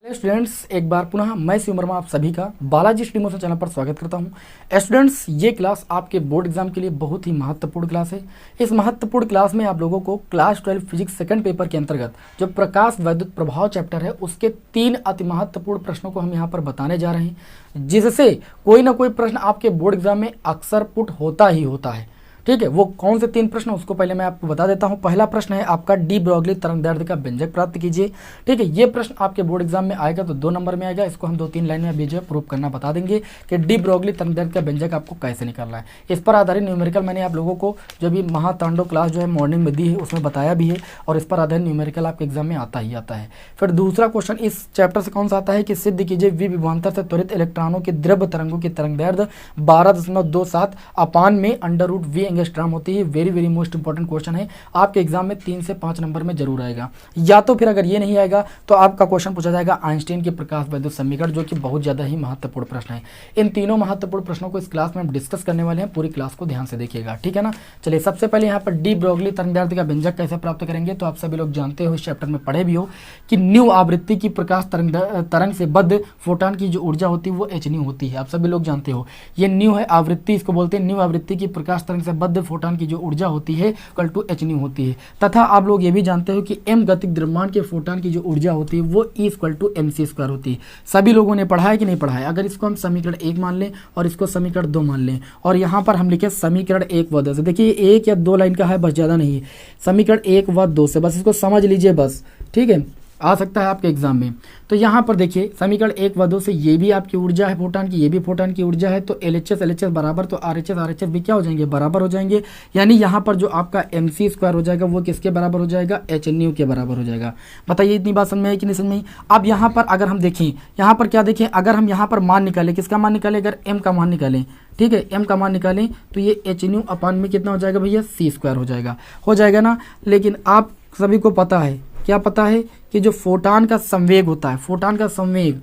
Students, एक बार पुनः मैं शिव वर्मा आप सभी का बालाजी स्ट्रीमोशन चैनल पर स्वागत करता हूं। स्टूडेंट्स, ये क्लास आपके बोर्ड एग्जाम के लिए बहुत ही महत्वपूर्ण क्लास है। इस महत्वपूर्ण क्लास में आप लोगों को क्लास 12 फिजिक्स सेकंड पेपर के अंतर्गत जो प्रकाश वैद्युत प्रभाव चैप्टर है उसके 3 अति महत्वपूर्ण प्रश्नों को हम यहाँ पर बताने जा रहे हैं, जिससे कोई ना कोई प्रश्न आपके बोर्ड एग्जाम में अक्सर पुट होता ही होता है। ठीक है, वो कौन से 3 प्रश्न उसको पहले मैं आपको बता देता हूं। पहला प्रश्न है आपका डी ब्रोगली तरंगदैर्ध्य का व्यंजक प्राप्त कीजिए। ठीक है, ये प्रश्न आपके बोर्ड एग्जाम में आएगा तो 2 नंबर में आएगा। इसको हम 2-3 लाइन में अभी जो है प्रूव करना बता देंगे कि डी ब्रोगली तरंगदैर्ध्य का व्यंजक आपको कैसे निकालना है। इस पर आधारित न्यूमेरिकल मैंने आप लोगों को जो भी महातांडव क्लास जो है मॉर्निंग में दी है उसमें बताया भी है, और इस पर आधारित न्यूमेरिकल आपके एग्जाम में आता ही आता है। फिर दूसरा क्वेश्चन इस चैप्टर से कौन सा आता है कि सिद्ध कीजिए वी विभवांतर से त्वरित इलेक्ट्रॉनों के द्रव्य तरंगों की तरंगदैर्ध्य 12.27 अपान में √v एंगस्ट्रॉम होती है। Very very most important question है, आपके एग्जाम में 3 से 5 नंबर में जरूर आएगा। या तो फिर अगर ये नहीं आएगा तो आपका क्वेश्चन पूछा जाएगा आइंस्टीन के प्रकाश वैद्युत समीकरण, जो कि बहुत ज्यादा ही महत्वपूर्ण प्रश्न है। इन तीनों महत्वपूर्ण प्रश्नों को इस क्लास में हम डिस्कस करने वाले हैं। पूरी क्लास को ध्यान से देखिएगा, ठीक है ना। चलिए, सबसे पहले यहाँ पर डी ब्रोगली तरंगदैर्ध्य का व्यंजक कैसे प्राप्त करेंगे, तो आप सभी लोग जानते हो, इस चैप्टर में पढ़े भी हो कि न्यू आवृत्ति की प्रकाश तरंग से बद्ध फोटॉन की जो ऊर्जा होती है वो एच न्यू होती है। आप सभी लोग जानते हो ये न्यू है आवृत्ति, इसको बोलते हैं न्यू आवृत्ति की प्रकाश तरंग से बद्ध फोटॉन की जो ऊर्जा होती है इक्वल टू एच न्यू होती है। तथा आप लोग ये भी जानते हो कि एम गतिक द्रव्यमान के फोटॉन की जो ऊर्जा होती है वो E equal to M C square होती है। सभी लोगों ने पढ़ा है कि नहीं पढ़ा है। अगर इसको हम समीकरण 1 मान लें और इसको समीकरण 2 मान लें, और यहाँ पर हम लिखे समीकरण 1 व 2 से, देखिए 1 या 2 लाइन का है, बस ज़्यादा नहीं है। समीकरण 1 व 2 से बस इसको समझ लीजिए बस, ठीक है, आ सकता है आपके एग्जाम में। तो यहाँ पर देखिए समीकरण 1 व 2 से ये भी आपकी ऊर्जा है फोटॉन की, ये भी फोटॉन की ऊर्जा है, तो LHS बराबर, तो RHS भी क्या हो जाएंगे, बराबर हो जाएंगे। यानी यहाँ पर जो आपका MC स्क्वायर हो जाएगा वो किसके बराबर हो जाएगा, एच न्यू के बराबर हो जाएगा। बताइए इतनी बात समझ में आई कि नहीं समझ में आई। अब यहाँ पर अगर हम देखें, यहाँ पर क्या देखें, अगर हम यहाँ पर मान निकालें, किसका मान निकालें, अगर M का मान निकालें, ठीक है, M का मान निकालें तो ये एच न्यू अपान में कितना हो जाएगा भैया, C स्क्वायर हो जाएगा ना। लेकिन आप सभी को पता है, क्या पता है कि जो फोटॉन का संवेग होता है, फोटॉन का संवेग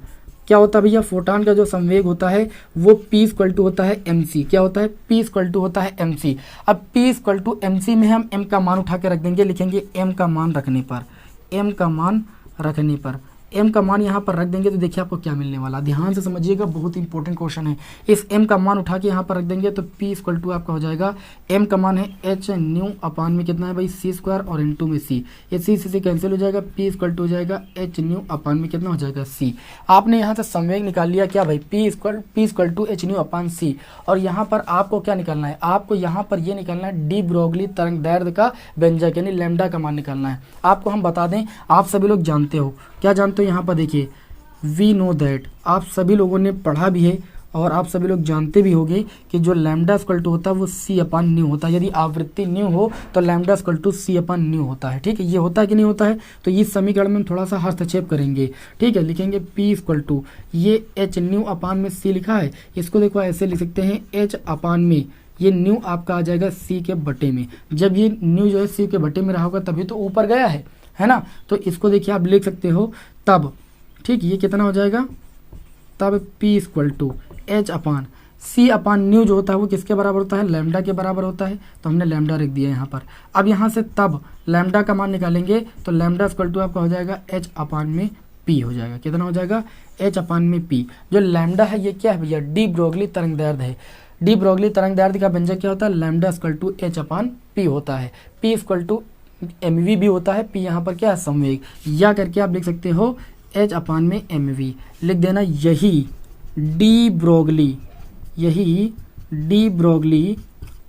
क्या होता है भैया, फोटॉन का जो संवेग होता है वो P इक्वल टू होता है MC। क्या होता है, P इक्वल टू होता है MC। अब P इक्वल टू MC में हम M का मान उठा के रख देंगे, लिखेंगे M का मान रखने पर, M का मान रखने पर M का मान यहाँ पर रख देंगे तो देखिए आपको क्या मिलने वाला, ध्यान से समझिएगा, बहुत इंपॉर्टेंट क्वेश्चन है। इस M का मान उठा के यहाँ पर रख देंगे तो P इक्वल टू आपका हो जाएगा, M का मान है एच न्यू अपान में कितना है भाई, C स्क्वायर, और इनटू में C, ये C से कैंसिल हो जाएगा, P इक्वल टू हो जाएगा एच न्यू अपान में कितना हो जाएगा, C। आपने यहाँ से संवेग निकाल लिया क्या भाई, P equal to H nu upon C। और यहाँ पर आपको क्या निकालना है, आपको यहाँ पर ये निकालना है डी ब्रोगली तरंगदैर्ध्य का व्यंजक, यानी लैम्डा का मान निकालना है। आपको हम बता दें, आप सभी लोग जानते हो, क्या जानते हो, यहाँ पर देखिए वी नो दैट, आप सभी लोगों ने पढ़ा भी है और आप सभी लोग जानते भी होंगे कि जो लैम्डा इक्वल टू होता है वो C अपान न्यू होता है। यदि आवृत्ति न्यू हो तो lambda equal to C upon nu होता है। ठीक है, ये होता है कि नहीं होता है। तो इस समीकरण में हम थोड़ा सा हस्तक्षेप करेंगे, ठीक है, लिखेंगे P इक्वल टू, ये एच न्यू अपान में C लिखा है, इसको देखो ऐसे लिख सकते हैं, H अपान में ये न्यू आपका आ जाएगा C के बटे में। जब ये न्यू जो है C के बटे में रहा होगा तभी तो ऊपर गया है ना। तो इसको देखिए आप लिख सकते हो तब, ठीक, ये कितना हो जाएगा, तब P equal to H upon C upon nu जो होता है वो किसके बराबर होता है, लैम्डा के बराबर होता है। तो हमने लैम्डा रख दिया यहाँ पर। अब यहाँ से तब लैम्डा का मान निकालेंगे तो लैम्डा इक्वल टू आपका हो जाएगा H अपान में P हो जाएगा। कितना हो जाएगा, H अपान में P। जो लैम्डा है ये क्या है भैया, डी ब्रोगली तरंगदैर्ध्य है। डी ब्रोगली तरंगदैर्ध्य का व्यंजक क्या होता है, lambda equal to H upon P होता है। P इक्वल टू MV भी होता है, P यहाँ पर क्या है, संवेग, या करके आप लिख सकते हो H अपान में MV लिख देना। यही डी ब्रोगली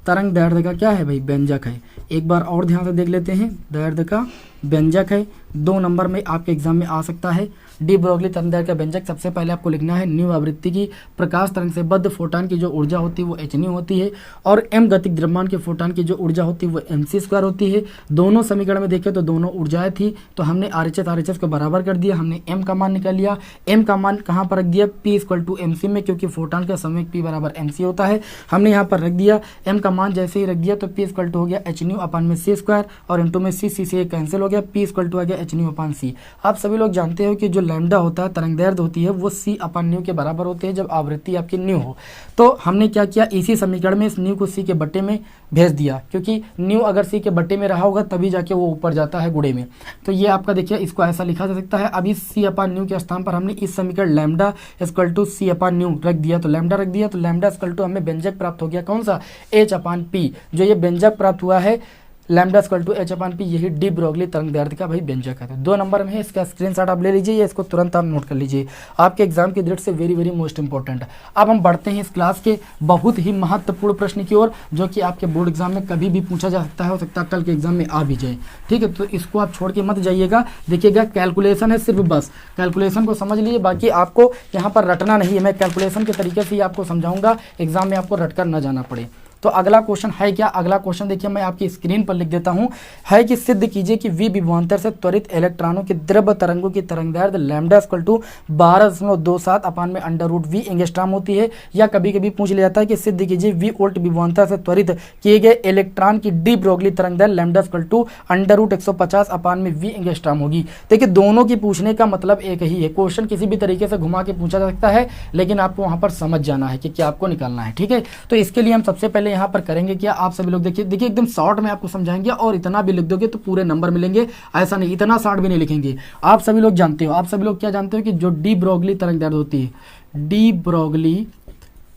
तरंगदैर्ध्य का क्या है भाई, व्यंजक है। एक बार और ध्यान से देख लेते हैं, दैर्ध्य का व्यंजक है, 2 नंबर में आपके एग्जाम में आ सकता है। डी ब्रोगली तरंगदैर्ध्य का व्यंजक सबसे पहले आपको लिखना है, न्यू आवृत्ति की प्रकाश तरंग से बद्ध फोटॉन की जो ऊर्जा होती है वो एच न्यू होती है, और एम गतिक द्रव्यमान के फोटॉन की जो ऊर्जा होती है वो MC स्क्वायर होती है। दोनों समीकरण में देखें तो दोनों ऊर्जाएं थी, तो हमने RHS को बराबर कर दिया, हमने M का मान निकाल लिया। M का मान कहाँ पर रख दिया, P इक्वल टू MC में, क्योंकि फोटॉन का संवेग P बराबर MC होता है, हमने यहाँ पर रख दिया। M का मान जैसे ही रख दिया तो P इक्वल टू हो गया एच न्यू अपान में C स्क्वायर, और इंटू में C से कैंसिल हो गया। गया P इक्वल टू आ गया एच न्यू अपान सी। आप सभी लोग जानते हो कि जो लैम्डा होता है, तरंगदैर्ध्य होती है, वो C अपान न्यू के बराबर होते हैं जब आवृत्ति आपकी न्यू हो। तो हमने क्या किया, इसी समीकरण में इस न्यू को C के बट्टे में भेज दिया, क्योंकि न्यू अगर C के बट्टे में रहा होगा तभी जाके वो ऊपर जाता है गुणे में। तो ये आपका देखिए इसको ऐसा लिखा जा सकता है। अब इस C अपान न्यू के स्थान पर हमने इस समीकरण lambda equal to C upon nu रख दिया, तो लैम्डा रख दिया, तो लैम्डा इक्वल टू हमें व्यंजक प्राप्त हो गया कौन सा, H अपान P। जो ये व्यंजक प्राप्त हुआ है lambda equal to H upon P, यही डी ब्रोगली तरंगदैर्ध्य का भाई व्यंजक है। 2 नंबर में है, इसका स्क्रीनशॉट आप ले लीजिए या इसको तुरंत आप नोट कर लीजिए, आपके एग्जाम की दृष्टि से वेरी वेरी मोस्ट इंपॉर्टेंट। अब हम बढ़ते हैं इस क्लास के बहुत ही महत्वपूर्ण प्रश्न की ओर, जो कि आपके बोर्ड एग्जाम में कभी भी पूछा जा सकता है, हो सकता है कल के एग्जाम में आ भी जाए। ठीक है, तो इसको आप छोड़ के मत जाइएगा। देखिएगा कैलकुलेशन है सिर्फ, बस कैलकुलेशन को समझ लीजिए, बाकी आपको यहाँ पर रटना नहीं है। मैं कैलकुलेशन के तरीके से ही आपको समझाऊंगा, एग्जाम में आपको रटकर न जाना पड़े। तो अगला क्वेश्चन है क्या, अगला क्वेश्चन देखिए मैं आपकी स्क्रीन पर लिख देता हूं, है कि सिद्ध कीजिए कि V विभवांतर से त्वरित इलेक्ट्रॉनों की द्रव्य तरंगों की तरंगदैर्ध्य लैम्डा इक्वल टू 12.27 अपान में अंडर रूट V एंगस्ट्रॉम होती है। या कभी कभी पूछ लिया जाता है कि सिद्ध कीजिए V वोल्ट विभवांतर से त्वरित किए गए इलेक्ट्रॉन की डी ब्रोगली तरंगदैर्ध्य lambda equal to under root 150 upon में V एंगस्ट्रॉम होगी। देखिए दोनों की पूछने का मतलब एक ही है, क्वेश्चन किसी भी तरीके से घुमा के पूछा जा सकता है, लेकिन आपको वहां पर समझ जाना है कि क्या आपको निकालना है। ठीक है, तो इसके लिए हम सबसे पहले यहाँ पर करेंगे क्या, आप सभी लोग देखिए एकदम शॉर्ट में आपको समझाएंगे, और इतना भी लिख दोगे तो पूरे नंबर मिलेंगे, ऐसा नहीं इतना शॉर्ट भी नहीं लिखेंगे। आप सभी लोग जानते हो, आप सभी लोग क्या जानते हो कि जो डी ब्रोगली तरंगदैर्ध्य होती है, डी ब्रोगली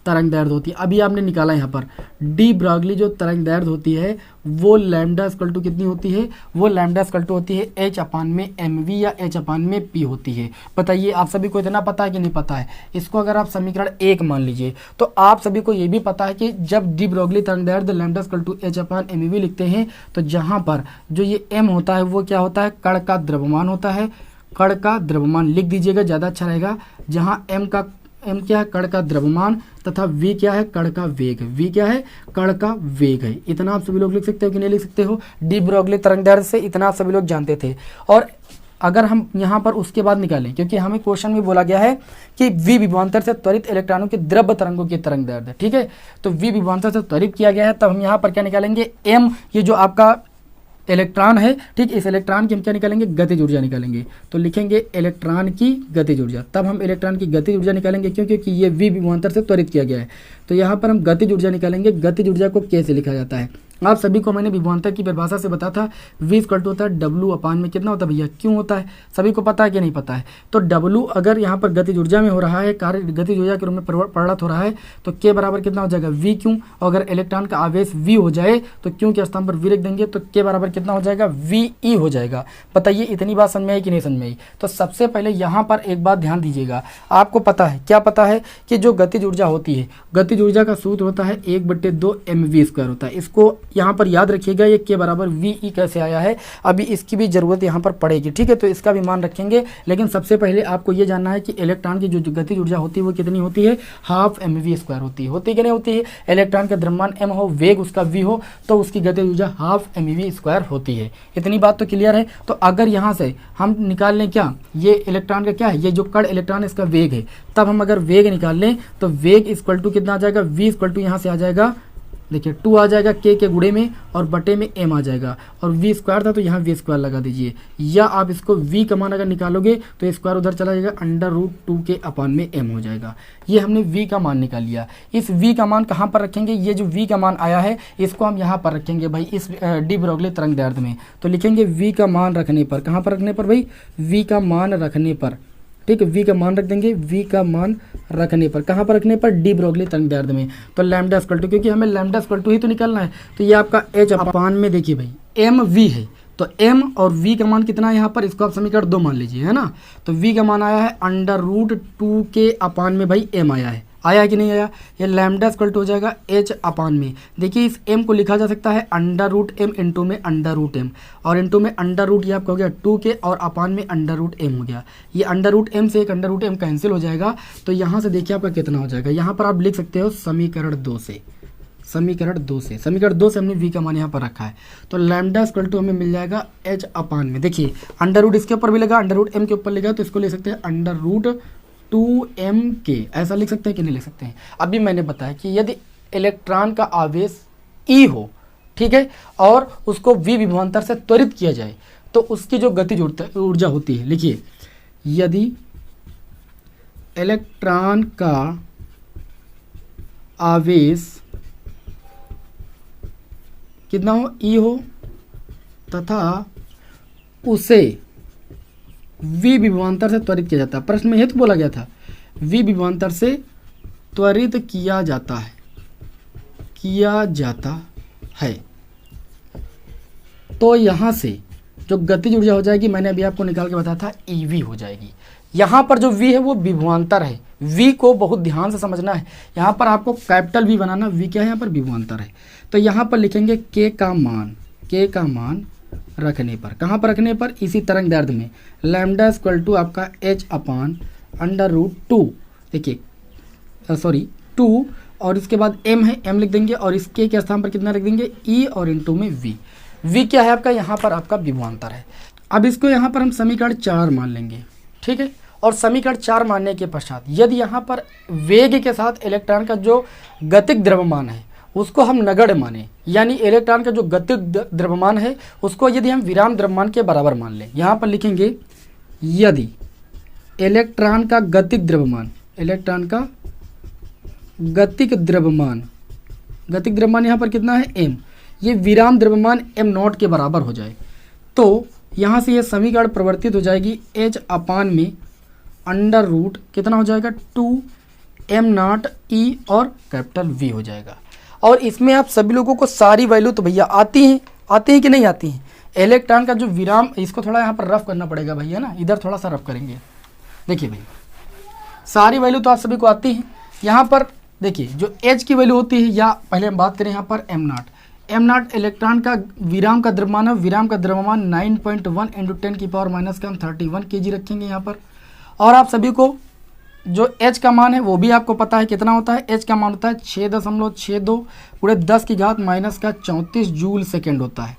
तरंगदैर्ध्य होती है, अभी आपने निकाला यहाँ पर डी ब्रोगली जो तरंगदैर्ध्य होती है वो लैम्डा इक्वल टू कितनी होती है, वो लैम्डा इक्वल टू होती है H अपान में mv या H अपान में P होती है। बताइए आप सभी को इतना पता है कि नहीं पता है। इसको अगर आप समीकरण 1 मान लीजिए तो आप सभी को ये भी पता है कि जब डी ब्रोगली तरंगदैर्ध्य lambda equal to H upon mv लिखते हैं तो जहाँ पर जो ये m होता है वो क्या होता है, कण का द्रव्यमान होता है। कण का द्रव्यमान लिख दीजिएगा, ज़्यादा अच्छा रहेगा। जहाँ m क्या है, कण का द्रव्यमान, तथा v क्या है, कण का वेग। v क्या है, कण का वेग है। इतना आप सभी लोग लिख सकते हो कि नहीं लिख सकते हो, डी ब्रोगली तरंगदैर्ध्य से इतना आप सभी लोग जानते थे। और अगर हम यहाँ पर उसके बाद निकालें, क्योंकि हमें क्वेश्चन में बोला गया है कि V विभवांतर से त्वरित इलेक्ट्रॉनों की द्रव्य तरंगों की तरंगदैर्ध्य, ठीक है, तो V विभवांतर से त्वरित किया गया है, तब हम यहाँ पर क्या निकालेंगे, m, ये जो आपका इलेक्ट्रॉन है, ठीक, इस इलेक्ट्रॉन की हम क्या निकालेंगे, गतिज ऊर्जा निकालेंगे। तो लिखेंगे इलेक्ट्रॉन की गतिज ऊर्जा, तब हम इलेक्ट्रॉन की गतिज ऊर्जा निकालेंगे, क्यों, क्योंकि ये V विभवांतर से त्वरित किया गया है। तो यहाँ पर हम गतिज ऊर्जा निकालेंगे। गतिज ऊर्जा को कैसे लिखा जाता है, आप सभी को मैंने विभवांतर की परिभाषा से बताया था, V इक्वल टू होता है W अपान में कितना होता है भैया, क्यों होता है, सभी को पता है कि नहीं पता है। तो W अगर यहाँ पर गतिज ऊर्जा में हो रहा है, कार्य गतिज ऊर्जा के रूप में परिवर्तित हो रहा है, तो K बराबर कितना हो जाएगा, V क्यों। अगर इलेक्ट्रॉन का आवेश V हो जाए तो क्यों के स्थान पर V रख देंगे, तो K बराबर कितना हो जाएगा, VE हो जाएगा। बताइए इतनी बात समझ में आई कि नहीं समझ में आई। तो सबसे पहले यहाँ पर एक बात ध्यान दीजिएगा, आपको पता है, क्या पता है कि जो गतिज ऊर्जा होती है, गतिज ऊर्जा का सूत्र होता है 1/2 mv² होता है। इसको यहाँ पर याद रखिएगा, ये के बराबर VE कैसे आया है, अभी इसकी भी जरूरत यहाँ पर पड़ेगी, ठीक है, तो इसका भी मान रखेंगे। लेकिन सबसे पहले आपको ये जानना है कि इलेक्ट्रॉन की जो गतिज ऊर्जा होती है वो कितनी होती है, ½ mv² होती है कि नहीं होती है। इलेक्ट्रॉन का द्रव्यमान m हो, वेग उसका v हो, तो उसकी गतिज ऊर्जा ½ mv² होती है। इतनी बात तो क्लियर है। तो अगर यहाँ से हम निकाल लें क्या, ये इलेक्ट्रॉन का क्या है, ये जो कण इलेक्ट्रॉन इसका वेग है, तब हम अगर वेग निकाल लें तो वेग इक्वल टू कितना आ जाएगा, v इक्वल टू यहाँ से आ जाएगा, देखिए 2 आ जाएगा k के गुणे में और बटे में m आ जाएगा, और v² था तो यहाँ v² लगा दीजिए। या आप इसको v का मान अगर निकालोगे तो स्क्वायर उधर चला जाएगा, √2k अपान में m हो जाएगा। ये हमने v का मान निकाल लिया। इस v का मान कहाँ पर रखेंगे, ये जो v का मान आया है इसको हम यहाँ पर रखेंगे भाई, इस डी ब्रोगली तरंगदैर्ध्य में। तो लिखेंगे v का मान रखने पर, कहाँ पर रखने पर भाई, v का मान रखने पर, ठीक है, v का मान रख देंगे, v का मान रखने पर, कहाँ पर रखने पर, डी ब्रोगली तरंगदैर्ध्य में। तो लैम्डा इक्वल टू, क्योंकि हमें लैम्डा इक्वल टू ही तो निकालना है, तो ये आपका H अपान में देखिए भाई mv है, तो m और v का मान कितना है यहाँ पर, इसको आप समीकरण 2 मान लीजिए, है ना। तो v का मान आया है √2k अपान में भाई m आया है कि नहीं आया। ये लैम्डा इक्वल टू हो जाएगा H अपान में, देखिए इस m को लिखा जा सकता है √m इंटू में √m, और इंटू में √ ये आपका हो गया 2k और अपान में √m हो गया। ये √m से एक √m कैंसिल हो जाएगा, तो यहाँ से देखिए आपका कितना हो जाएगा। यहाँ पर आप लिख सकते हो समीकरण 2 से, समीकरण 2 से हमने v का मान यहाँ पर रखा है। तो लैम्डा इक्वल टू हमें मिल जाएगा H अपान में, देखिए √ इसके ऊपर भी लगा, √m के ऊपर लगा, तो इसको ले सकते हैं √2mk, ऐसा लिख सकते हैं कि नहीं लिख सकते हैं। अभी मैंने बताया कि यदि इलेक्ट्रॉन का आवेश E हो, ठीक है, और उसको V विभवांतर से त्वरित किया जाए, तो उसकी जो गतिज ऊर्जा होती है, लिखिए, यदि इलेक्ट्रॉन का आवेश कितना हो, ई हो, तथा उसे v विभवांतर से त्वरित किया जाता है। प्रश्न में यह तो बोला गया था v विभवांतर से त्वरित किया जाता है, तो यहां से जो गतिज ऊर्जा हो जाएगी, मैंने अभी आपको निकाल के बताया था, ev हो जाएगी। यहाँ पर जो v है वो विभवांतर है, v को बहुत ध्यान से समझना है। यहाँ पर आपको कैपिटल V बनाना, v क्या है, यहाँ पर विभवांतर है। तो यहाँ पर लिखेंगे k का मान रखने पर, कहाँ पर रखने पर, इसी तरंग दैर्ध्य में, लैम्डा इक्वल टू आपका h अपान अंडर रूट 2, देखिए सॉरी 2, और इसके बाद m है, m लिख देंगे, और इस k के स्थान पर कितना लिख देंगे, e, और इनटू में v क्या है आपका, यहाँ पर आपका विभवांतर है। अब इसको यहाँ पर हम समीकरण 4 मान लेंगे, ठीक है। और समीकरण 4 मानने के पश्चात यदि यहाँ पर वेग के साथ इलेक्ट्रॉन का जो गतिक द्रव्यमान है उसको हम नगण्य माने, यानी इलेक्ट्रॉन का जो गतिक द्रव्यमान है उसको यदि हम विराम द्रव्यमान के बराबर मान लें, यहाँ पर लिखेंगे यदि इलेक्ट्रॉन का गतिक द्रव्यमान, गतिक द्रव्यमान यहाँ पर कितना है, m, ये विराम द्रव्यमान m नॉट के बराबर हो जाए, तो यहाँ से ये समीकरण परिवर्तित हो जाएगी, h अपान में अंडर रूट कितना हो जाएगा, 2m0 e और कैपिटल V हो जाएगा। और इसमें आप सभी लोगों को सारी वैल्यू तो भैया आती हैं कि नहीं आती हैं। इलेक्ट्रॉन का जो विराम, इसको थोड़ा यहाँ पर रफ करना पड़ेगा भैया ना, इधर थोड़ा सा रफ करेंगे। देखिए भाई, सारी वैल्यू तो आप सभी को आती हैं। यहाँ पर देखिए जो h की वैल्यू होती है, या पहले हम बात करें यहाँ पर m0 इलेक्ट्रॉन का विराम का द्रव्यमान है, विराम का द्रव्यमान 9.1 इंटू 10 की पावर माइनस का हम 31 kg रखेंगे यहाँ पर। और आप सभी को जो h का मान है वो भी आपको पता है कितना होता है, h का मान होता है 6.62 पूरे 10 की घात माइनस का 34 जूल सेकेंड होता है।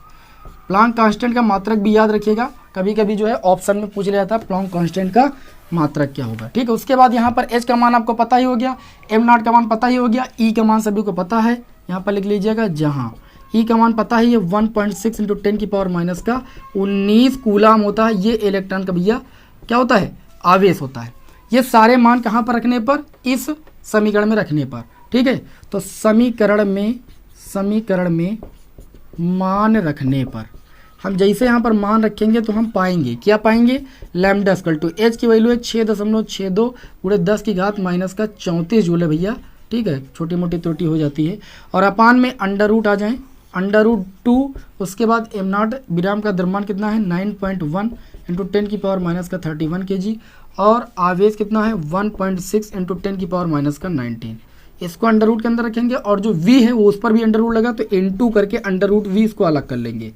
प्लांक कांस्टेंट का मात्रक भी याद रखिएगा, कभी कभी जो है ऑप्शन में पूछ लिया जाता है प्लांक कांस्टेंट का मात्रक क्या होगा, ठीक है। उसके बाद यहाँ पर h का मान आपको पता ही हो गया, m0 का मान पता ही हो गया, e का मान सभी को पता है, यहाँ पर लिख लीजिएगा, जहाँ e का मान पता है ये 1.6 इंटू 10 की पावर माइनस का 19 कूलाम होता है। ये इलेक्ट्रॉन का भैया क्या होता है, आवेश होता है। ये सारे मान कहाँ पर रखने पर, इस समीकरण में रखने पर, ठीक है। तो समीकरण में मान रखने पर हम जैसे यहाँ पर मान रखेंगे तो हम पाएंगे, क्या पाएंगे, लैम्डा इक्वल टू h की वैल्यू है 6.62 पूरे 10 की घात माइनस का 34 जूल है भैया, ठीक है, छोटी मोटी त्रुटि हो जाती है। और अपान में अंडर रूट आ जाए, अंडर रूट 2, उसके बाद m0 विराम का द्रव्यमान कितना है 9.1 इंटू 10 की पावर माइनस का 31 kg, और आवेश कितना है 1.6 इंटू 10 की पावर माइनस का 19। इसको अंडर रूट के अंदर रखेंगे, और जो v है वो उस पर भी अंडर रूट लगा, तो इनटू करके अंडर रूट v इसको अलग कर लेंगे।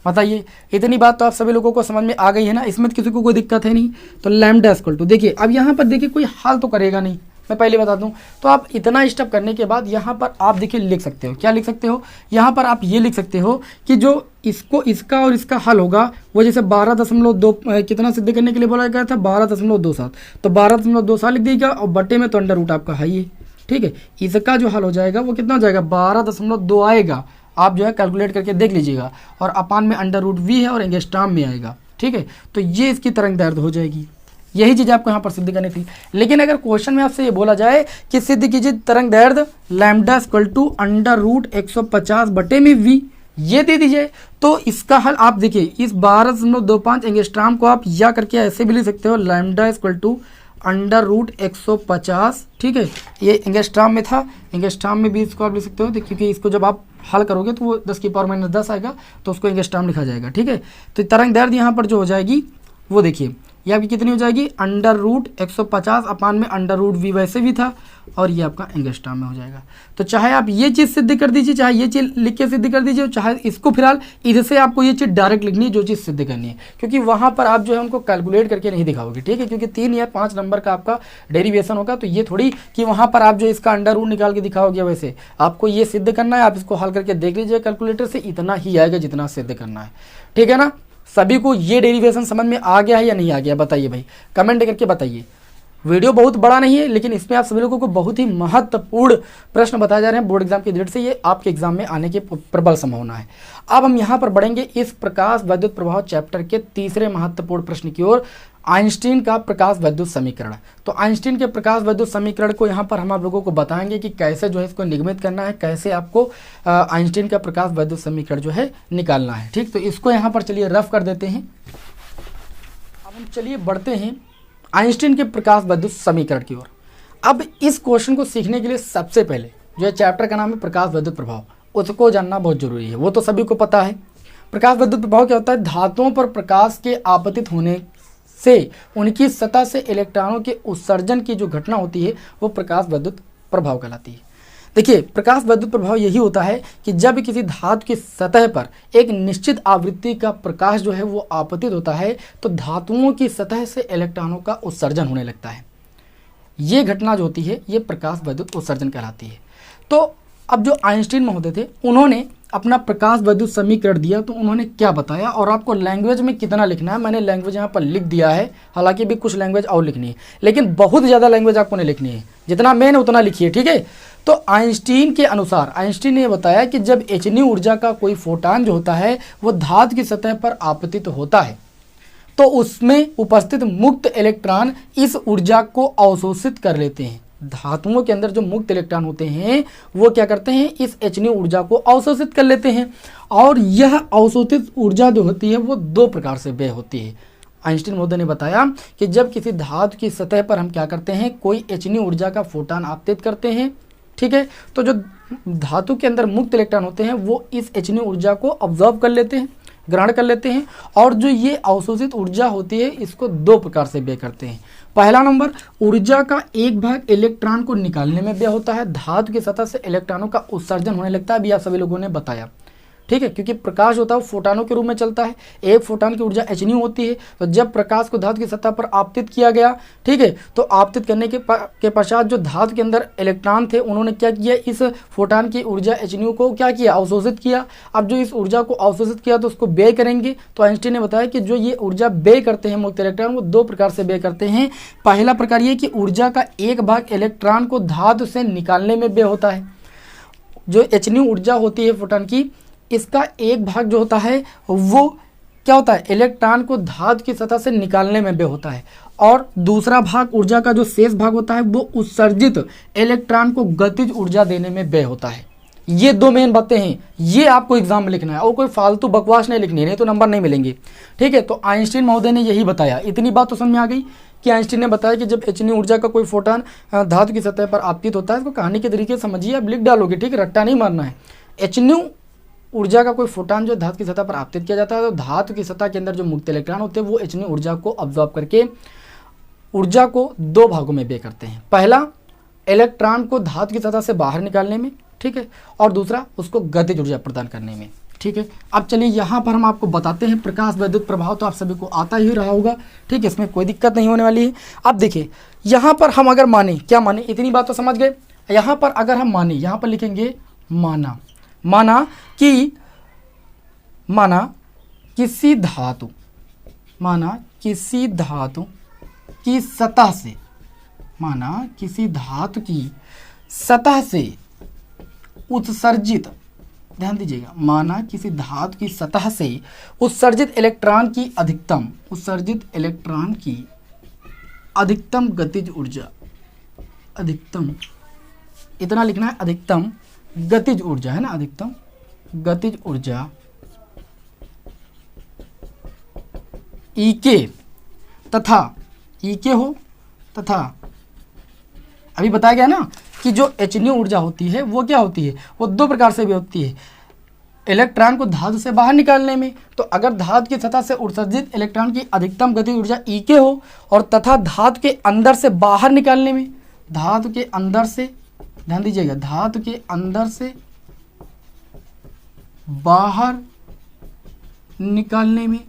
बताइए, इतनी बात तो आप सभी लोगों को समझ में आ गई है ना, इसमें किसी को कोई दिक्कत है नहीं। तो लैम्डा इक्वल टू, देखिए अब यहाँ पर देखिए कोई हल तो करेगा नहीं, मैं पहले बता दूं। तो आप इतना स्टेप करने के बाद यहाँ पर आप देखिए लिख सकते हो, क्या लिख सकते हो, यहाँ पर आप ये लिख सकते हो कि जो इसको, इसका और इसका हल होगा वो जैसे 12.2 कितना सिद्ध करने के लिए बोला गया था, 12.27, तो 12.27 लिख दीजिएगा, और बटे में तो अंडर रूट आपका है ही, ठीक है। इसका जो हल हो जाएगा वो कितना हो जाएगा, 12.2 आएगा, आप जो है कैलकुलेट करके देख लीजिएगा, और अपान में अंडर रूट v है और एंगस्ट्रॉम में आएगा, ठीक है। तो ये इसकी तरंग दैर्ध्य हो जाएगी। यही चीज़ आपको यहाँ पर सिद्ध करनी थी। लेकिन अगर क्वेश्चन में आपसे ये बोला जाए कि सिद्ध कीजिए तरंग दैर्ध्य lambda equal to under root 150 बटे में v, ये दे दीजिए, तो इसका हल आप देखिए, इस 12.25 एंगस्ट्रॉम को आप या करके ऐसे भी लिख सकते हो, lambda equal to under root 150, ठीक है। ये एंगस्ट्रॉम में था, एंगस्ट्रॉम में भी इसको आप लिख सकते हो, क्योंकि इसको जब आप हल करोगे तो वो 10 की पावर माइनस 10 आएगा, तो उसको एंगस्ट्रॉम लिखा जाएगा, ठीक है। तो तरंग दैर्ध्य यहाँ पर जो हो जाएगी वो देखिए, ये आपकी कितनी हो जाएगी, अंडर रूट 150 अपान में अंडर रूट v वैसे भी था, और ये आपका एंगस्ट्रॉम में हो जाएगा। तो चाहे आप ये चीज़ सिद्ध कर दीजिए, चाहे ये चीज़ लिख के सिद्ध कर दीजिए, चाहे इसको फिलहाल इधर से आपको ये चीज़ डायरेक्ट लिखनी है जो चीज़ सिद्ध करनी है, क्योंकि वहाँ पर आप जो है उनको कैलकुलेट करके नहीं दिखाओगे, ठीक है, क्योंकि 3 या 5 नंबर का आपका डेरिवेशन होगा। तो ये थोड़ी कि वहाँ पर आप जो इसका अंडर रूट निकाल के दिखाओगे, वैसे आपको ये सिद्ध करना है, आप इसको हल करके देख लीजिए कैलकुलेटर से, इतना ही आएगा जितना सिद्ध करना है, ठीक है ना। सभी को ये डेरिवेशन समझ में आ गया है या नहीं आ गया, बताइए भाई, कमेंट करके बताइए। वीडियो बहुत बड़ा नहीं है, लेकिन इसमें आप सभी लोगों को बहुत ही महत्वपूर्ण प्रश्न बताए जा रहे हैं बोर्ड एग्जाम की दृष्टि से, ये आपके एग्जाम में आने की प्रबल संभावना है। अब हम यहाँ पर बढ़ेंगे इस प्रकाश वैद्युत प्रभाव चैप्टर के तीसरे महत्वपूर्ण प्रश्न की ओर, आइंस्टीन का प्रकाश वैद्युत समीकरण। तो आइंस्टीन के प्रकाश वैद्युत समीकरण को यहाँ पर हम आप लोगों को बताएंगे कि कैसे जो है इसको निगमित करना है, कैसे आपको आइंस्टीन का प्रकाश वैद्युत समीकरण जो है निकालना है। ठीक, तो इसको यहाँ पर चलिए रफ कर देते हैं। अब हम चलिए बढ़ते हैं आइंस्टीन के प्रकाश वैद्युत समीकरण की ओर। अब इस क्वेश्चन को सीखने के लिए सबसे पहले जो है चैप्टर का नाम है प्रकाश वैद्युत प्रभाव, उसको जानना बहुत जरूरी है। वो तो सभी को पता है। प्रकाश वैद्युत प्रभाव क्या होता है? धातुओं पर प्रकाश के आपतित होने से उनकी सतह से इलेक्ट्रॉनों के उत्सर्जन की जो घटना होती है वो प्रकाश वैद्युत प्रभाव कहलाती है। देखिए, प्रकाश वैद्युत प्रभाव यही होता है कि जब किसी धातु की सतह पर एक निश्चित आवृत्ति का प्रकाश जो है वो आपतित होता है तो धातुओं की सतह से इलेक्ट्रॉनों का उत्सर्जन होने लगता है। ये घटना जो होती है ये प्रकाश वैद्युत उत्सर्जन कहलाती है। तो अब जो आइंस्टीन महोदय थे उन्होंने अपना प्रकाश वैद्युत समीकरण दिया, तो उन्होंने क्या बताया और आपको लैंग्वेज में कितना लिखना है, मैंने लैंग्वेज यहाँ पर लिख दिया है। हालांकि भी कुछ लैंग्वेज और लिखनी है, लेकिन बहुत ज़्यादा लैंग्वेज आपको नहीं लिखनी है, जितना मेन उतना लिखिए। ठीक है, तो आइंस्टीन के अनुसार आइंस्टीन ने बताया कि जब एचन्यू ऊर्जा का कोई फोटान जो होता है वो धातु की सतह पर आपतित होता है तो उसमें उपस्थित मुक्त इलेक्ट्रॉन इस ऊर्जा को अवशोषित कर लेते हैं। धातुओं के अंदर जो मुक्त इलेक्ट्रॉन होते हैं वो क्या करते हैं, इस एचन्यू ऊर्जा को अवशोषित कर लेते हैं। और यह अवशोषित ऊर्जा जो होती है वो दो प्रकार से व्यय होती है। आइंस्टीन महोदय ने बताया कि जब किसी धातु की सतह पर हम क्या करते हैं, कोई एचन्यू ऊर्जा का फोटान आपतित करते हैं, ठीक है, तो जो धातु के अंदर मुक्त इलेक्ट्रॉन होते हैं वो इस एचन्यू ऊर्जा को ऑब्जर्व कर लेते हैं, ग्रहण कर लेते हैं। और जो ये अवशोषित ऊर्जा होती है इसको दो प्रकार से व्यय करते हैं। पहला नंबर, ऊर्जा का एक भाग इलेक्ट्रॉन को निकालने में व्यय होता है, धातु की सतह से इलेक्ट्रॉनों का उत्सर्जन होने लगता है। अभी आप सभी लोगों ने बताया, ठीक है, क्योंकि प्रकाश होता है वो फोटानों के रूप में चलता है। एक फोटान की ऊर्जा एचन्यू होती है। तो जब प्रकाश को धातु की सतह पर आपतित किया गया, ठीक है, तो आपतित करने के पश्चात जो धातु के अंदर इलेक्ट्रॉन थे उन्होंने क्या किया, इस फोटान की ऊर्जा एचन्यू को क्या किया, अवशोषित किया। अब जो इस ऊर्जा को अवशोषित किया तो उसको व्यय करेंगे। तो आइंस्टीन ने बताया कि जो ये ऊर्जा व्यय करते हैं मुक्त इलेक्ट्रॉन वो दो प्रकार से व्यय करते हैं। पहला प्रकार ये कि ऊर्जा का एक भाग इलेक्ट्रॉन को धातु से निकालने में व्यय होता है। जो एचन्यू ऊर्जा होती है फोटान की, इसका एक भाग जो होता है वो क्या होता है, इलेक्ट्रॉन को धातु की सतह से निकालने में व्यय होता है। और दूसरा भाग ऊर्जा का जो शेष भाग होता है वो उत्सर्जित इलेक्ट्रॉन को गतिज ऊर्जा देने में व्यय होता है। ये दो मेन बातें हैं, ये आपको एग्जाम में लिखना है और कोई फालतू बकवास नहीं लिखनी है, नहीं तो नंबर नहीं मिलेंगे। ठीक है, तो आइंस्टीन महोदय ने यही बताया। इतनी बात तो समझ में आ गई कि आइंस्टीन ने बताया कि जब एचन्यू ऊर्जा का कोई फोटान धातु की सतह पर आपतित होता है, इसको कहानी के तरीके से समझिए, आप लिख डालोगे, ठीक है, रट्टा नहीं मारना है। एचन्यू ऊर्जा का कोई फोटान जो धातु की सतह पर आपतित किया जाता है तो धातु की सतह के अंदर जो मुक्त इलेक्ट्रॉन होते हैं वो एचन्यू ऊर्जा को अब्जॉर्ब करके ऊर्जा को दो भागों में व्यय करते हैं। पहला, इलेक्ट्रॉन को धातु की सतह से बाहर निकालने में, ठीक है, और दूसरा उसको गतिज ऊर्जा प्रदान करने में। ठीक है, अब चलिए यहाँ पर हम आपको बताते हैं प्रकाश वैद्युत प्रभाव तो आप सभी को आता ही रहा होगा, ठीक है, इसमें कोई दिक्कत नहीं होने वाली है। अब देखिए यहाँ पर हम अगर माने, क्या माने, इतनी बात तो समझ गए। यहाँ पर अगर हम माने, यहाँ पर लिखेंगे माना, माना किसी धातु की सतह से, माना किसी धातु की सतह से उत्सर्जित, ध्यान दीजिएगा, माना किसी धातु की सतह से उत्सर्जित इलेक्ट्रॉन की अधिकतम गतिज ऊर्जा, अधिकतम, इतना लिखना है, अधिकतम गतिज ऊर्जा है ना, अधिकतम गतिज ऊर्जा ईके हो तथा अभी बताया गया ना कि जो एचन्यू ऊर्जा होती है वो क्या होती है, वो दो प्रकार से भी होती है। इलेक्ट्रॉन को धातु से बाहर निकालने में, तो अगर धातु की सतह से उत्सर्जित इलेक्ट्रॉन की अधिकतम गतिज ऊर्जा ईके हो और तथा धातु के अंदर से बाहर निकालने में, धातु के अंदर से, ध्यान दीजिएगा, धातु के अंदर से बाहर निकालने में,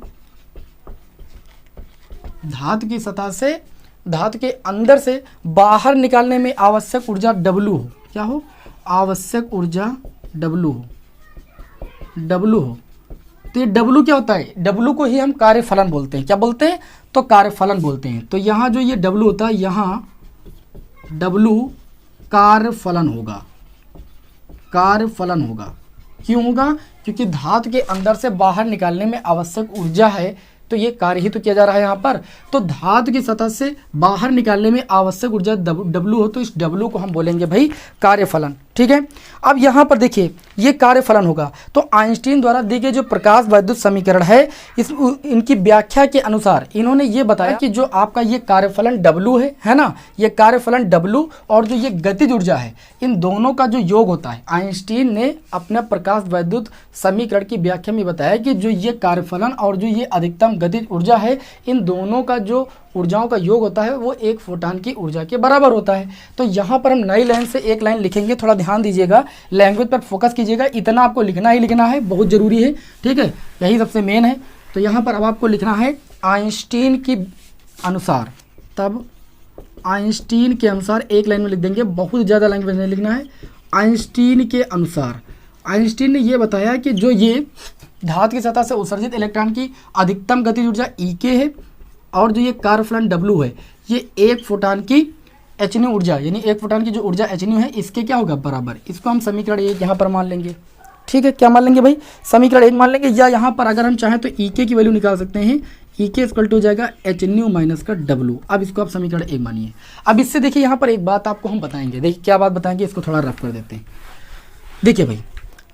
धातु की सतह से धातु के अंदर से बाहर निकालने में आवश्यक ऊर्जा W हो, क्या हो, आवश्यक ऊर्जा W हो, तो ये W क्या होता है, W को ही हम कार्यफलन बोलते हैं। क्या बोलते हैं, तो कार्यफलन बोलते हैं। तो यहाँ जो ये W होता है, यहाँ W कार्यफलन होगा, कार्यफलन होगा। क्यों होगा, क्योंकि धातु के अंदर से बाहर निकालने में आवश्यक ऊर्जा है, तो ये कार्य ही तो किया जा रहा है यहाँ पर। तो धातु की सतह से बाहर निकालने में आवश्यक ऊर्जा W हो, तो इस W को हम बोलेंगे भाई कार्यफलन। ठीक है, अब यहाँ पर देखिए ये कार्यफलन होगा। तो आइंस्टीन द्वारा दिए गए जो प्रकाश वैद्युत समीकरण है, इनकी व्याख्या के अनुसार इन्होंने ये बताया कि जो आपका ये कार्यफलन W है ना, ये कार्यफलन W और जो ये गतिज ऊर्जा है, इन दोनों का जो योग होता है, आइंस्टीन ने अपना प्रकाश वैद्युत समीकरण की व्याख्या में बताया कि जो ये कार्यफलन और जो ये अधिकतम गतिज ऊर्जा है, इन दोनों का जो ऊर्जाओं का योग होता है वो एक फोटान की ऊर्जा के बराबर होता है। तो यहाँ पर हम नई लाइन से एक लाइन लिखेंगे, थोड़ा ध्यान दीजिएगा, लैंग्वेज पर फोकस कीजिएगा। इतना आपको लिखना ही लिखना है, बहुत ज़रूरी है। ठीक है, यही सबसे मेन है। तो यहाँ पर अब आपको लिखना है आइंस्टीन के अनुसार, तब आइंस्टीन के अनुसार एक लाइन में लिख देंगे, बहुत ज़्यादा लैंग्वेज नहीं लिखना है। आइंस्टीन के अनुसार, आइंस्टीन ने यह बताया कि जो ये धातु की सतह से उत्सर्जित इलेक्ट्रॉन की अधिकतम गतिज ऊर्जा E है और जो ये कार्यफलन W है, ये एक फोटान की hν ऊर्जा, यानी एक फोटान की जो ऊर्जा hν है, इसके क्या होगा बराबर। इसको हम समीकरण 1 यहाँ पर मान लेंगे। ठीक है, क्या मान लेंगे भाई, समीकरण 1 मान लेंगे। या यहाँ पर अगर हम चाहें तो EK की वैल्यू निकाल सकते हैं। EK इक्वल टू हो जाएगा hν माइनस का W। अब इसको आप समीकरण 1 मानिए। अब इससे देखिए यहाँ पर एक बात आपको हम बताएंगे, देखिए क्या बात बताएंगे, इसको थोड़ा रफ कर देते हैं। देखिए भाई,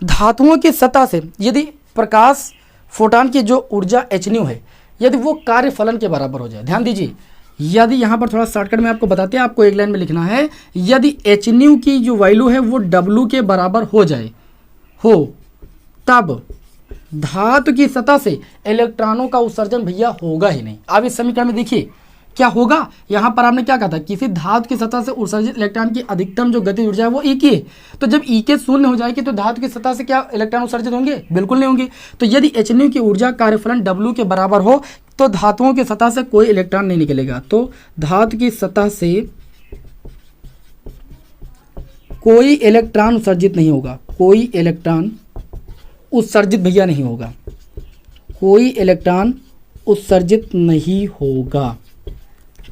धातुओं की सतह से यदि प्रकाश फोटान की जो ऊर्जा hν है, यदि वो कार्यफलन के बराबर हो जाए, ध्यान दीजिए, यदि यहाँ पर थोड़ा शॉर्टकट में आपको बताते हैं, आपको एक लाइन में लिखना है, यदि hν की जो वैल्यू है वो W के बराबर हो जाए, हो, तब धातु की सतह से इलेक्ट्रॉनों का उत्सर्जन भैया होगा ही नहीं। अब इस समीकरण में देखिए क्या होगा, यहाँ पर आपने क्या कहा था, किसी धातु की सतह से उत्सर्जित इलेक्ट्रॉन की अधिकतम जो गतिज ऊर्जा है वो E है। तो जब E शून्य हो जाएगी तो धातु की सतह से क्या इलेक्ट्रॉन उत्सर्जित होंगे, बिल्कुल नहीं होंगे। तो यदि hν की ऊर्जा कार्यफलन W के बराबर हो तो धातुओं की सतह से कोई इलेक्ट्रॉन नहीं निकलेगा। तो धातु की सतह से कोई इलेक्ट्रॉन उत्सर्जित नहीं होगा, कोई इलेक्ट्रॉन उत्सर्जित भैया नहीं होगा, कोई इलेक्ट्रॉन उत्सर्जित नहीं होगा,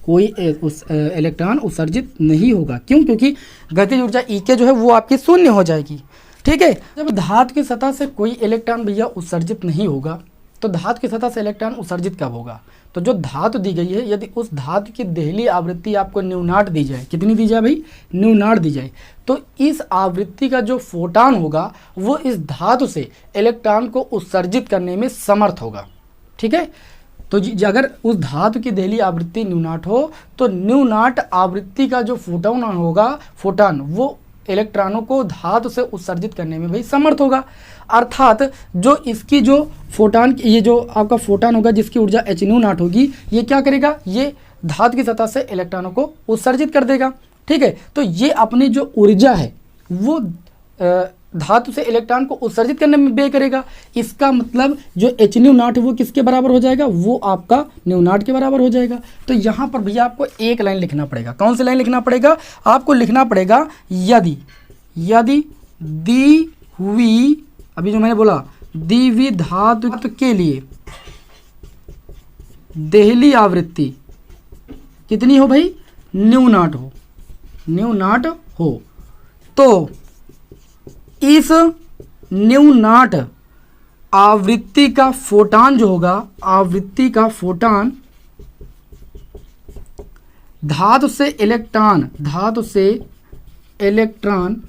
कोई इलेक्ट्रॉन उत्सर्जित नहीं होगा। क्यों, क्योंकि गतिज ऊर्जा E जो है वो आपकी शून्य हो जाएगी। ठीक है, जब धातु की सतह से कोई इलेक्ट्रॉन भैया उत्सर्जित नहीं होगा तो धातु की सतह से इलेक्ट्रॉन उत्सर्जित कब होगा, तो जो धातु दी गई है, यदि उस धातु की देहली आवृत्ति आपको ν0 दी जाए, कितनी दी जाए भाई, ν0 दी जाए, तो इस आवृत्ति का जो फोटान होगा वो इस धातु से इलेक्ट्रॉन को उत्सर्जित करने में समर्थ होगा। ठीक है, तो अगर उस धातु की देहली आवृत्ति ν0 हो तो ν0 आवृत्ति का जो फोटोन होगा, फोटान, वो इलेक्ट्रॉनों को धातु से उत्सर्जित करने में भाई समर्थ होगा। अर्थात जो इसकी जो फोटान, ये जो आपका फोटान होगा जिसकी ऊर्जा hν0 होगी, ये क्या करेगा, ये धातु की सतह से इलेक्ट्रॉनों को उत्सर्जित कर देगा। ठीक है, तो ये अपनी जो ऊर्जा है वो धातु से इलेक्ट्रॉन को उत्सर्जित करने में व्यय करेगा। इसका मतलब जो hν0 वो किसके बराबर हो जाएगा, वो आपका ν0 के बराबर हो जाएगा। तो यहाँ पर भैया आपको एक लाइन लिखना पड़ेगा। कौन सी लाइन लिखना पड़ेगा, आपको लिखना पड़ेगा, यदि दी हुई, अभी जो मैंने बोला, दी हुई धातु के लिए देहली आवृत्ति कितनी हो भाई, ν0 हो, ν0 हो, तो इस ν0 आवृत्ति का फोटान जो होगा, आवृत्ति का फोटान धातु से इलेक्ट्रॉन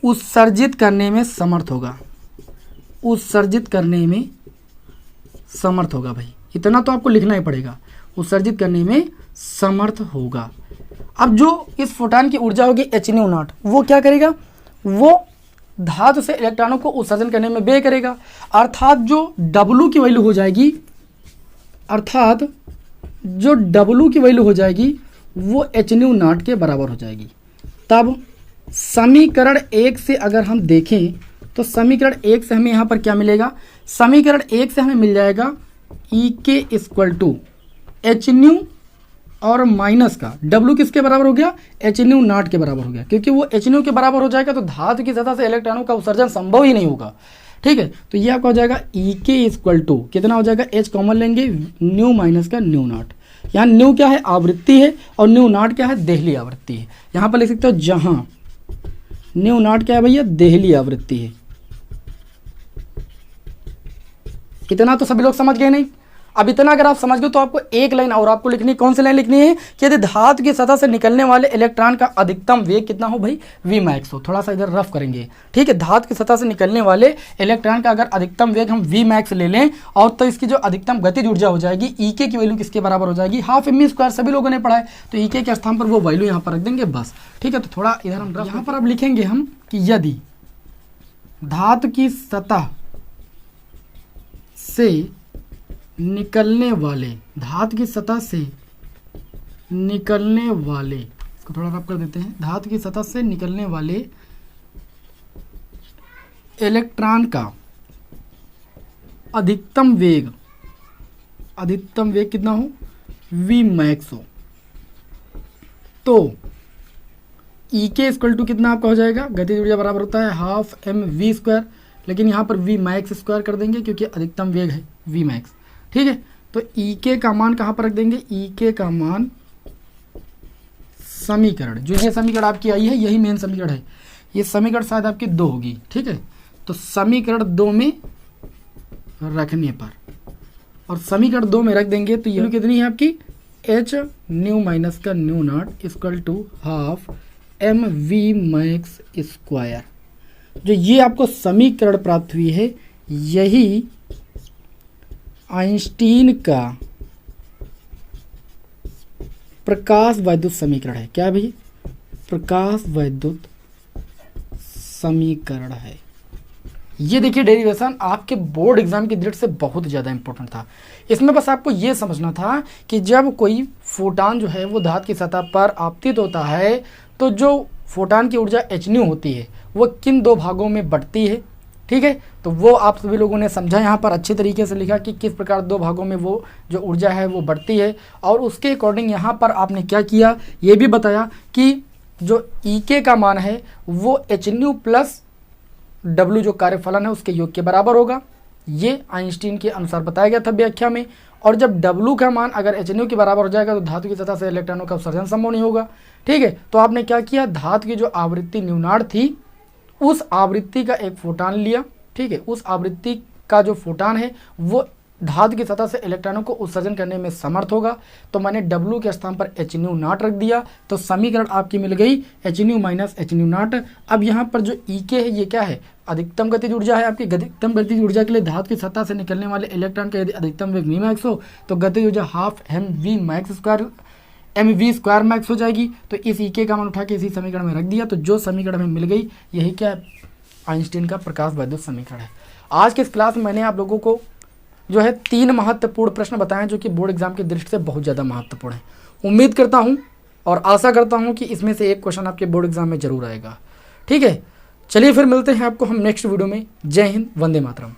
उत्सर्जित करने में समर्थ होगा, उत्सर्जित करने में समर्थ होगा। भाई इतना तो आपको लिखना ही पड़ेगा, उत्सर्जित करने में समर्थ होगा। अब जो इस फोटान की ऊर्जा होगी hν0, वो क्या करेगा, वो धातु से इलेक्ट्रॉनों को उत्सर्जन करने में व्यय करेगा। अर्थात जो W की वैल्यू हो जाएगी, अर्थात जो W की वैल्यू हो जाएगी वो hν0 के बराबर हो जाएगी। तब समीकरण 1 से अगर हम देखें तो समीकरण 1 से हमें यहाँ पर क्या मिलेगा, समीकरण 1 से हमें मिल जाएगा EK इक्वल टू hν और माइनस का W किसके बराबर हो गया, hν0 के बराबर हो गया। क्योंकि वो hν के बराबर हो जाएगा तो धातु की सतह से इलेक्ट्रॉनों का उत्सर्जन संभव ही नहीं होगा। ठीक है, तो ये आपका हो जाएगा ई के इक्वल टू कितना हो जाएगा, एच कॉमन लेंगे, न्यू माइनस का न्यू नॉट। यहाँ न्यू क्या है, आवृत्ति है, और न्यू नॉट क्या है, देहली आवृत्ति है। यहाँ पर लिख सकते हो जहां न्यू नॉट क्या है भैया, देहली आवृत्ति है। इतना तो सभी लोग समझ गए नहीं? अब इतना अगर आप समझ गए तो आपको एक लाइन और आपको लिखनी, कौन सी लाइन लिखनी है कि यदि धातु की सतह से निकलने वाले इलेक्ट्रॉन का अधिकतम वेग कितना हो भाई, वी मैक्स हो। थोड़ा सा इधर रफ करेंगे, ठीक है। धातु की सतह से निकलने वाले इलेक्ट्रॉन का अगर अधिकतम वेग हम वी मैक्स ले लें, और तो इसकी जो अधिकतम गतिज ऊर्जा हो जाएगी ई के की वैल्यू किसके बराबर हो जाएगी, हाफ एम स्क्वायर। सभी लोगों ने पढ़ा है, तो ई के स्थान पर वो वैल्यू यहाँ पर रख देंगे बस, ठीक है। तो थोड़ा इधर हम यहाँ पर अब लिखेंगे हम कि यदि धातु की सतह से निकलने वाले, धातु की सतह से निकलने वाले, इसको थोड़ा रफ कर देते हैं, धातु की सतह से निकलने वाले इलेक्ट्रॉन का अधिकतम वेग कितना हो, वी मैक्स हो, तो ई के इक्वल टू कितना आपका हो जाएगा, गतिज ऊर्जा बराबर होता है हाफ एम वी स्क्वायर, लेकिन यहाँ पर वी मैक्स स्क्वायर कर देंगे क्योंकि अधिकतम वेग है वी मैक्स, ठीक है। तो ई के का मान कहाँ पर रख देंगे, ई के का मान समीकरण, जो ये समीकरण आपकी आई है यही मेन समीकरण है, ये समीकरण शायद आपकी 2 होगी, ठीक है। तो समीकरण 2 में रखने पर, और समीकरण 2 में रख देंगे तो ये कितनी है आपकी, एच न्यू माइनस का nu not equal to half M V max square. जो ये आपको समीकरण प्राप्त हुई है, यही आइंस्टीन का प्रकाश वैद्युत समीकरण है। क्या भाई, प्रकाश वैद्युत समीकरण है। ये देखिए डेरिवेशन आपके बोर्ड एग्जाम की दृष्टि से बहुत ज़्यादा इंपॉर्टेंट था। इसमें बस आपको ये समझना था कि जब कोई फोटान जो है वो धातु की सतह पर आपतित होता है, तो जो फोटान की ऊर्जा एच न्यू होती है वो किन 2 भागों में बंटती है, ठीक है। तो वो आप सभी लोगों ने समझा, यहाँ पर अच्छे तरीके से लिखा कि किस प्रकार 2 भागों में वो जो ऊर्जा है वो बढ़ती है, और उसके अकॉर्डिंग यहाँ पर आपने क्या किया ये भी बताया कि जो ई के का मान है वो एच न्यू प्लस डब्ल्यू जो कार्यफलन है उसके योग के बराबर होगा। ये आइंस्टीन के अनुसार बताया गया था व्याख्या में। और जब डब्ल्यू का मान अगर एच न्यू के बराबर हो जाएगा तो धातु की सतह से इलेक्ट्रॉनों का उत्सर्जन संभव नहीं होगा, ठीक है। तो आपने क्या किया, धातु की जो आवृत्ति न्यू नॉट थी उस आवृत्ति का एक फोटान लिया, ठीक है। उस आवृत्ति का जो फोटान है वो धातु की सतह से इलेक्ट्रॉनों को उत्सर्जन करने में समर्थ होगा, तो मैंने डब्ल्यू के स्थान पर एच न्यू नॉट रख दिया, तो समीकरण आपकी मिल गई H nu minus H new not. अब यहाँ पर जो ई के है ये क्या है, अधिकतम गतिज ऊर्जा है आपकी। अधिकतम गतिज ऊर्जा के लिए धातु की सतह से निकलने वाले इलेक्ट्रॉन का यदि अधिकतम वेग वी मैक्स हो तो गतिज ऊर्जा half M V max square M V square max हो जाएगी। तो इस ई के का मान उठा के इसी समीकरण में रख दिया, तो जो समीकरण हमें मिल गई यही क्या है, आइंस्टीन का प्रकाश वैद्युत समीकरण है। आज के इस क्लास में मैंने आप लोगों को जो है 3 महत्वपूर्ण प्रश्न बताएं जो कि बोर्ड एग्जाम की दृष्टि से बहुत ज़्यादा महत्वपूर्ण है। उम्मीद करता हूं और आशा करता हूं कि इसमें से एक क्वेश्चन आपके बोर्ड एग्जाम में जरूर आएगा, ठीक है। चलिए फिर मिलते हैं आपको हम नेक्स्ट वीडियो में। जय हिंद, वंदे मातरम।